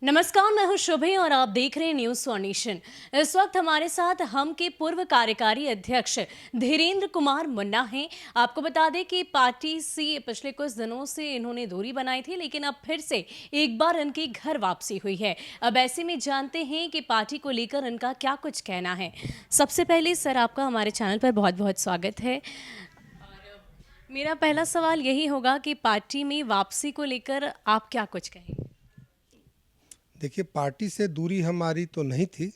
नमस्कार, मैं हूं शुभी और आप देख रहे हैं न्यूज फॉर नेशन। इस वक्त हमारे साथ हम के पूर्व कार्यकारी अध्यक्ष धीरेन्द्र कुमार मुन्ना हैं। आपको बता दें कि पार्टी से पिछले कुछ दिनों से इन्होंने दूरी बनाई थी, लेकिन अब फिर से एक बार इनकी घर वापसी हुई है। अब ऐसे में जानते हैं कि पार्टी को लेकर इनका क्या कुछ कहना है। सबसे पहले सर, आपका हमारे चैनल पर बहुत बहुत स्वागत है। मेरा पहला सवाल यही होगा कि पार्टी में वापसी को लेकर आप क्या कुछ कहेंगे। देखिए, पार्टी से दूरी हमारी तो नहीं थी,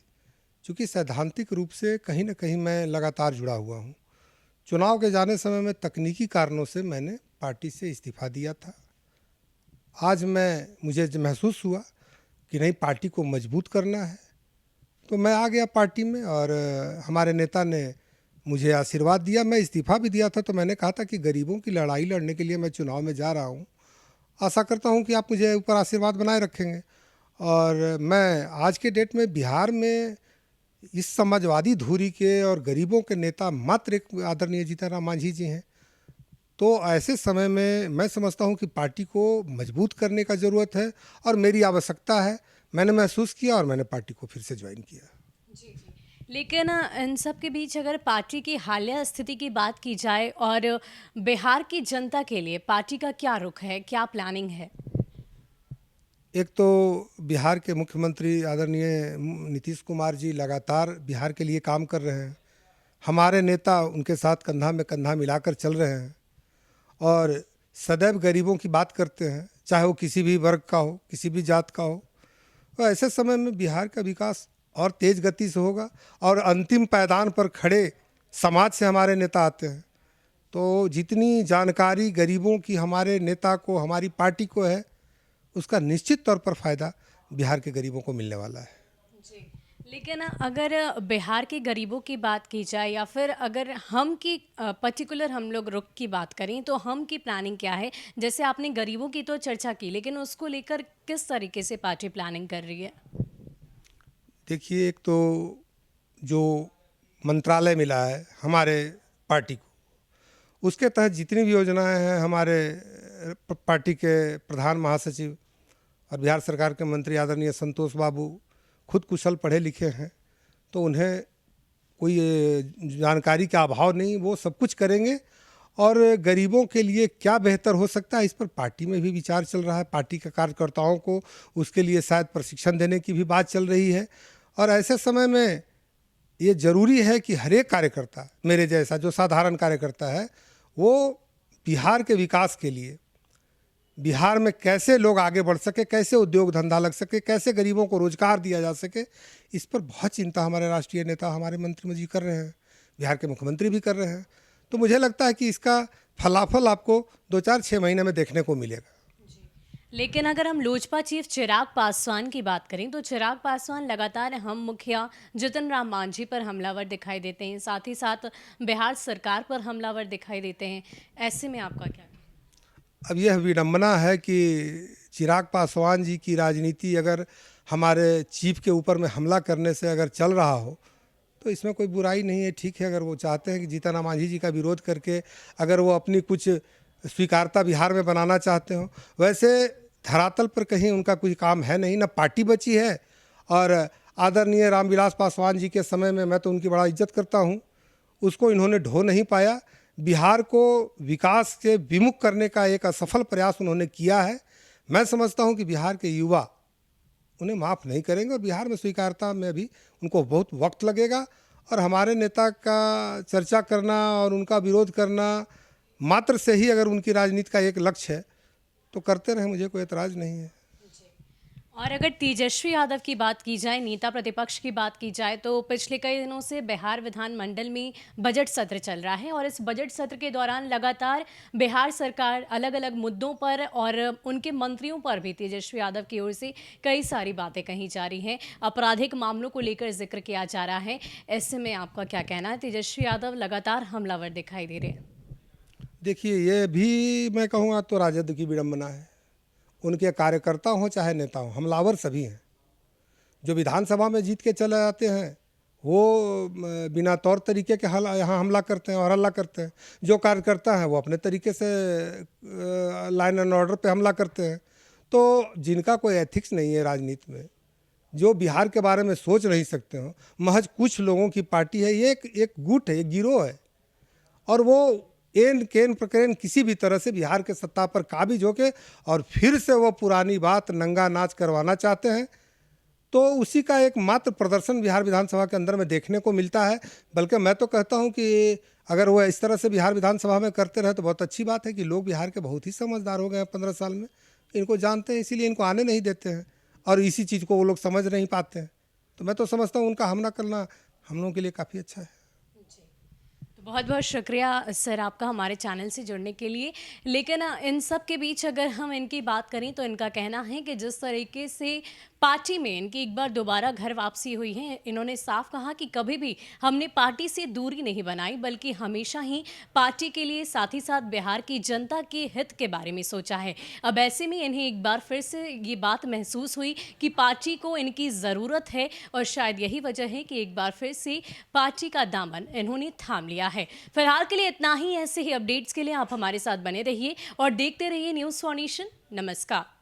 क्योंकि सैद्धांतिक रूप से कहीं न कहीं मैं लगातार जुड़ा हुआ हूँ। चुनाव के जाने समय में तकनीकी कारणों से मैंने पार्टी से इस्तीफ़ा दिया था। आज मुझे महसूस हुआ कि नहीं, पार्टी को मजबूत करना है, तो मैं आ गया पार्टी में और हमारे नेता ने मुझे आशीर्वाद दिया। मैं इस्तीफ़ा भी दिया था, तो मैंने कहा था कि गरीबों की लड़ाई लड़ने के लिए मैं चुनाव में जा रहा हूँ। आशा करता हूँ कि आप मुझे ऊपर आशीर्वाद बनाए रखेंगे। और मैं आज के डेट में बिहार में इस समाजवादी धुरी के और गरीबों के नेता मात्र एक आदरणीय जीतन राम मांझी जी हैं। तो ऐसे समय में मैं समझता हूं कि पार्टी को मजबूत करने का ज़रूरत है और मेरी आवश्यकता है। मैंने महसूस किया और मैंने पार्टी को फिर से ज्वाइन किया। जी जी। लेकिन इन सब के बीच अगर पार्टी की हालिया स्थिति की बात की जाए और बिहार की जनता के लिए पार्टी का क्या रुख है, क्या प्लानिंग है। एक तो बिहार के मुख्यमंत्री आदरणीय नीतीश कुमार जी लगातार बिहार के लिए काम कर रहे हैं। हमारे नेता उनके साथ कंधा में कंधा मिलाकर चल रहे हैं और सदैव गरीबों की बात करते हैं, चाहे वो किसी भी वर्ग का हो, किसी भी जात का हो। तो ऐसे समय में बिहार का विकास और तेज़ गति से होगा और अंतिम पायदान पर खड़े समाज से हमारे नेता आते हैं। तो जितनी जानकारी गरीबों की हमारे नेता को, हमारी पार्टी को है, उसका निश्चित तौर पर फ़ायदा बिहार के गरीबों को मिलने वाला है। जी। लेकिन अगर बिहार के गरीबों की बात की जाए या फिर अगर हम की पर्टिकुलर हम लोग रुख की बात करें, तो हम की प्लानिंग क्या है। जैसे आपने गरीबों की तो चर्चा की, लेकिन उसको लेकर किस तरीके से पार्टी प्लानिंग कर रही है। देखिए, एक तो जो मंत्रालय मिला है हमारे पार्टी को, उसके तहत जितनी भी योजनाएं हैं, हमारे पार्टी के प्रधान महासचिव और बिहार सरकार के मंत्री आदरणीय संतोष बाबू खुद कुशल पढ़े लिखे हैं, तो उन्हें कोई जानकारी का अभाव नहीं, वो सब कुछ करेंगे। और गरीबों के लिए क्या बेहतर हो सकता है, इस पर पार्टी में भी विचार चल रहा है। पार्टी के कार्यकर्ताओं को उसके लिए शायद प्रशिक्षण देने की भी बात चल रही है। और ऐसे समय में ये ज़रूरी है कि हर एक कार्यकर्ता, मेरे जैसा जो साधारण कार्यकर्ता है, वो बिहार के विकास के लिए, बिहार में कैसे लोग आगे बढ़ सके, कैसे उद्योग धंधा लग सके, कैसे गरीबों को रोजगार दिया जा सके, इस पर बहुत चिंता हमारे राष्ट्रीय नेता, हमारे मंत्री जी कर रहे हैं, बिहार के मुख्यमंत्री भी कर रहे हैं। तो मुझे लगता है कि इसका फलाफल आपको 2-4-6 महीने में देखने को मिलेगा। लेकिन अगर हम लोजपा चीफ चिराग पासवान की बात करें, तो चिराग पासवान लगातार हम मुखिया जीतन राम मांझी पर हमलावर दिखाई देते हैं, साथ ही साथ बिहार सरकार पर हमलावर दिखाई देते हैं। ऐसे में आपका क्या। अब यह विडंबना है कि चिराग पासवान जी की राजनीति अगर हमारे चीफ के ऊपर में हमला करने से अगर चल रहा हो, तो इसमें कोई बुराई नहीं है। ठीक है, अगर वो चाहते हैं कि जीतन राम मांझी जी का विरोध करके अगर वो अपनी कुछ स्वीकारता बिहार में बनाना चाहते हो, वैसे धरातल पर कहीं उनका कोई काम है नहीं, ना पार्टी बची है। और आदरणीय रामविलास पासवान जी के समय में मैं तो उनकी बड़ा इज्जत करता हूँ, उसको इन्होंने ढो नहीं पाया। बिहार को विकास से विमुख करने का एक असफल प्रयास उन्होंने किया है। मैं समझता हूँ कि बिहार के युवा उन्हें माफ़ नहीं करेंगे और बिहार में स्वीकारता में भी उनको बहुत वक्त लगेगा। और हमारे नेता का चर्चा करना और उनका विरोध करना मात्र से ही अगर उनकी राजनीति का एक लक्ष्य है, तो करते रहें, मुझे कोई एतराज़ नहीं है। और अगर तेजस्वी यादव की बात की जाए, नेता प्रतिपक्ष की बात की जाए, तो पिछले कई दिनों से बिहार विधानमंडल में बजट सत्र चल रहा है और इस बजट सत्र के दौरान लगातार बिहार सरकार अलग अलग मुद्दों पर और उनके मंत्रियों पर भी तेजस्वी यादव की ओर से कई सारी बातें कही जा रही हैं। आपराधिक मामलों को लेकर जिक्र किया जा रहा है। ऐसे में आपका क्या कहना है। तेजस्वी यादव लगातार हमलावर दिखाई दे रहे हैं। देखिए, ये भी मैं कहूँगा तो राजद की विडंबना है। उनके कार्यकर्ता हों चाहे नेता हों, हमलावर सभी हैं। जो विधानसभा में जीत के चले आते हैं, वो बिना तौर तरीके के यहाँ हमला करते हैं और हल्ला करते हैं। जो कार्यकर्ता हैं वो अपने तरीके से लाइन एंड ऑर्डर पे हमला करते हैं। तो जिनका कोई एथिक्स नहीं है राजनीति में, जो बिहार के बारे में सोच नहीं सकते हो, महज कुछ लोगों की पार्टी है, ये एक गुट है, एक गिरोह है, और वो एन केन प्रकरण किसी भी तरह से बिहार के सत्ता पर काबिज होके और फिर से वो पुरानी बात नंगा नाच करवाना चाहते हैं। तो उसी का एक मात्र प्रदर्शन बिहार विधानसभा के अंदर में देखने को मिलता है। बल्कि मैं तो कहता हूं कि अगर वो इस तरह से बिहार विधानसभा में करते रहे तो बहुत अच्छी बात है कि लोग बिहार के बहुत ही समझदार हो गए हैं 15 साल में, इनको जानते हैं, इसीलिए इनको आने नहीं देते हैं, और इसी चीज़ को वो लोग समझ नहीं पाते हैं। तो मैं तो समझता हूँ उनका हमला करना हम लोगों के लिए काफ़ी अच्छा है। तो बहुत बहुत शुक्रिया सर आपका हमारे चैनल से जुड़ने के लिए। लेकिन इन सब के बीच अगर हम इनकी बात करें तो इनका कहना है कि जिस तरीके से पार्टी में इनकी एक बार दोबारा घर वापसी हुई है, इन्होंने साफ कहा कि कभी भी हमने पार्टी से दूरी नहीं बनाई, बल्कि हमेशा ही पार्टी के लिए, साथ ही साथ बिहार की जनता के हित के बारे में सोचा है। अब ऐसे में इन्हें एक बार फिर से ये बात महसूस हुई कि पार्टी को इनकी ज़रूरत है, और शायद यही वजह है कि एक बार फिर से पार्टी का दामन इन्होंने थाम लिया है। फिलहाल के लिए इतना ही। ऐसे ही अपडेट्स के लिए आप हमारे साथ बने रहिए और देखते रहिए न्यूज़ फॉर नेशन। नमस्कार।